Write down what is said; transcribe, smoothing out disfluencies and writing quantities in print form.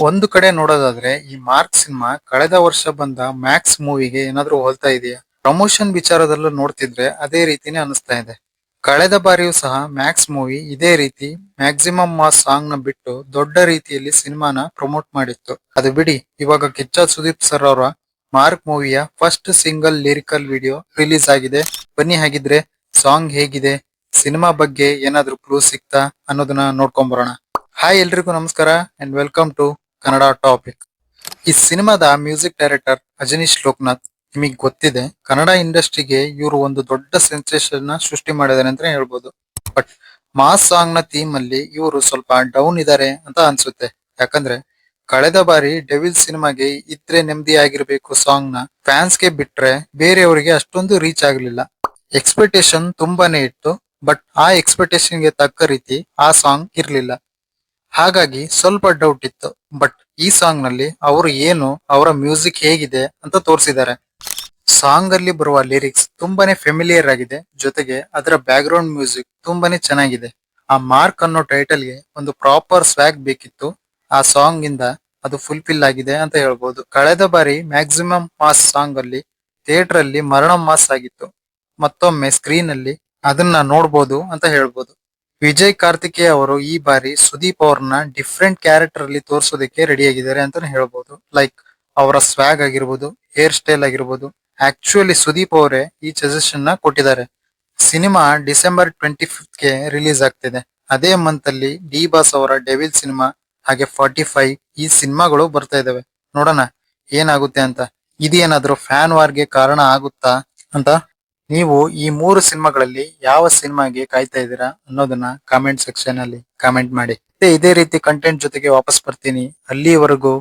ಒಂದು ಕಡೆ ನೋಡೋದಾದ್ರೆ ಈ ಮಾರ್ಕ್ ಸಿನಿಮಾ ಕಳೆದ ವರ್ಷ ಬಂದ ಮ್ಯಾಕ್ಸ್ ಮೂವಿಗೆ ಏನಾದ್ರೂ ಹೋಲ್ತಾ ಇದೆಯಾ? ಪ್ರಮೋಷನ್ ವಿಚಾರದಲ್ಲೂ ನೋಡ್ತಿದ್ರೆ ಅದೇ ರೀತಿನೇ ಅನಿಸ್ತಾ ಇದೆ. ಕಳೆದ ಬಾರಿಯೂ ಸಹ ಮ್ಯಾಕ್ಸ್ ಮೂವಿ ಇದೇ ರೀತಿ ಮ್ಯಾಕ್ಸಿಮಮ್ ಮಾಸ್ ಸಾಂಗ್ ನ ಬಿಟ್ಟು ದೊಡ್ಡ ರೀತಿಯಲ್ಲಿ ಸಿನಿಮಾನ ಪ್ರಮೋಟ್ ಮಾಡಿತ್ತು. ಅದು ಬಿಡಿ, ಇವಾಗ ಕಿಚ್ಚ ಸುದೀಪ್ ಸರ್ ಅವರ ಮಾರ್ಕ್ ಮೂವಿಯ first single lyrical video release ಆಗಿದೆ. ಬನ್ನಿ ಹಾಗಿದ್ರೆ ಸಾಂಗ್ ಹೇಗಿದೆ, ಸಿನಿಮಾ ಬಗ್ಗೆ ಏನಾದ್ರೂ ಕ್ಲೂ ಸಿಕ್ತಾ ಅನ್ನೋದನ್ನ ನೋಡ್ಕೊಂಡ್ ಬರೋಣ. ಹಾಯ್ ಎಲ್ರಿಗೂ ನಮಸ್ಕಾರ and welcome to Kannada topic. ಈ ಸಿನಿಮಾದ ಮ್ಯೂಸಿಕ್ ಡೈರೆಕ್ಟರ್ ಅಜನೀಶ್ ಲೋಕನಾಥ್. ನಿಮಗೆ ಗೊತ್ತಿದೆ, ಕನ್ನಡ ಇಂಡಸ್ಟ್ರಿಗೆ ಇವರು ಒಂದು ದೊಡ್ಡ ಸೆನ್ಸೇಷನ್ ನ ಸೃಷ್ಟಿ ಮಾಡಿದ್ದಾರೆ ಅಂತ ಹೇಳ್ಬೋದು. ಬಟ್ ಮಾಸ್ ಸಾಂಗ್ ನ ಥೀಮ್ ಅಲ್ಲಿ ಇವರು ಸ್ವಲ್ಪ ಡೌನ್ ಇದ್ದಾರೆ ಅಂತ ಅನ್ಸುತ್ತೆ. ಯಾಕಂದ್ರೆ ಕಳೆದ ಬಾರಿ ಡೆವಿಲ್ ಸಿನಿಮಾಗೆ ಇದ್ರೆ ನೆಮ್ಮದಿ ಆಗಿರ್ಬೇಕು ಸಾಂಗ್ ನ ಫ್ಯಾನ್ಸ್ ಗೆ ಬಿಟ್ರೆ ಬೇರೆಯವರಿಗೆ ಅಷ್ಟೊಂದು ರೀಚ್ ಆಗಲಿಲ್ಲ. ಎಕ್ಸ್ಪೆಕ್ಟೇಷನ್ ತುಂಬಾನೇ ಇತ್ತು, ಬಟ್ ಆ ಎಕ್ಸ್ಪೆಕ್ಟೇಷನ್ ಗೆ ತಕ್ಕ ರೀತಿ ಆ ಸಾಂಗ್ ಇರ್ಲಿಲ್ಲ. ಹಾಗಾಗಿ ಸ್ವಲ್ಪ ಡೌಟ್ ಇತ್ತು. ಬಟ್ ಈ ಸಾಂಗ್ ನಲ್ಲಿ ಅವರು ಏನು, ಅವರ ಮ್ಯೂಸಿಕ್ ಹೇಗಿದೆ ಅಂತ ತೋರಿಸಿದ್ದಾರೆ. ಸಾಂಗ್ ಅಲ್ಲಿ ಬರುವ ಲಿರಿಕ್ಸ್ ತುಂಬಾನೇ ಫೆಮಿಲಿಯರ್ ಆಗಿದೆ, ಜೊತೆಗೆ ಅದರ ಬ್ಯಾಕ್ ಗ್ರೌಂಡ್ ಮ್ಯೂಸಿಕ್ ತುಂಬಾನೇ ಚೆನ್ನಾಗಿದೆ. ಆ ಮಾರ್ಕ್ ಅನ್ನೋ ಟೈಟಲ್ ಗೆ ಒಂದು ಪ್ರಾಪರ್ ಸ್ವ್ಯಾಗ್ ಬೇಕಿತ್ತು. ಆ ಸಾಂಗ್ ಇಂದ ಅದು ಫುಲ್ಫಿಲ್ ಆಗಿದೆ ಅಂತ ಹೇಳ್ಬೋದು. ಕಳೆದ ಬಾರಿ ಮ್ಯಾಕ್ಸಿಮಮ್ ಮಾಸ್ ಸಾಂಗ್ ಅಲ್ಲಿ ಥಿಯೇಟರ್ ಅಲ್ಲಿ ಮರಣ ಮಾಸ್ ಆಗಿತ್ತು. ಮತ್ತೊಮ್ಮೆ ಸ್ಕ್ರೀನ್ ಅಲ್ಲಿ ಅದನ್ನ ನೋಡ್ಬೋದು ಅಂತ ಹೇಳ್ಬೋದು. ವಿಜಯ್ ಕಾರ್ತಿಕೇಯ ಅವರು ಈ ಬಾರಿ ಸುದೀಪ್ ಅವ್ರನ್ನ ಡಿಫ್ರೆಂಟ್ ಕ್ಯಾರೆಕ್ಟರ್ ಅಲ್ಲಿ ತೋರ್ಸೋದಕ್ಕೆ ರೆಡಿ ಆಗಿದ್ದಾರೆ ಅಂತಾನೆ ಹೇಳ್ಬೋದು. ಲೈಕ್ ಅವರ ಸ್ವ್ಯಾಗ್ ಆಗಿರ್ಬೋದು, ಹೇರ್ ಸ್ಟೈಲ್ ಆಗಿರ್ಬೋದು. ಆಕ್ಚುಲಿ ಸುದೀಪ್ ಅವರೇ ಈ ಸಜೆಷನ್ ನ ಕೊಟ್ಟಿದ್ದಾರೆ. ಸಿನಿಮಾ ಡಿಸೆಂಬರ್ 25 ಗೆ ರಿಲೀಸ್ ಆಗ್ತಿದೆ. ಅದೇ ಮಂತ್ ಅಲ್ಲಿ ಡಿ ಬಾಸ್ ಅವರ ಡೆವಿಲ್ ಸಿನಿಮಾ ಹಾಗೆ 45 ಈ ಸಿನಿಮಾಗಳು ಬರ್ತಾ ಇದಾವೆ. ನೋಡೋಣ ಏನಾಗುತ್ತೆ ಅಂತ. ಇದೇನಾದ್ರೂ ಫ್ಯಾನ್ ವಾರ್ಗೆ ಕಾರಣ ಆಗುತ್ತಾ ಅಂತ. ನೀವು ಈ ಮೂರು ಸಿನಿಮಾಗಳಲ್ಲಿ ಯಾವ ಸಿನಿಮಾಗೆ ಕಾಯ್ತಾ ಇದ್ದೀರಾ ಅನ್ನೋದನ್ನ ಕಾಮೆಂಟ್ ಸೆಕ್ಷನ್ ಅಲ್ಲಿ ಕಾಮೆಂಟ್ ಮಾಡಿ. ಮತ್ತೆ ಇದೇ ರೀತಿ ಕಂಟೆಂಟ್ ಜೊತೆಗೆ ವಾಪಸ್ ಬರ್ತೀನಿ. ಅಲ್ಲಿವರೆಗೂ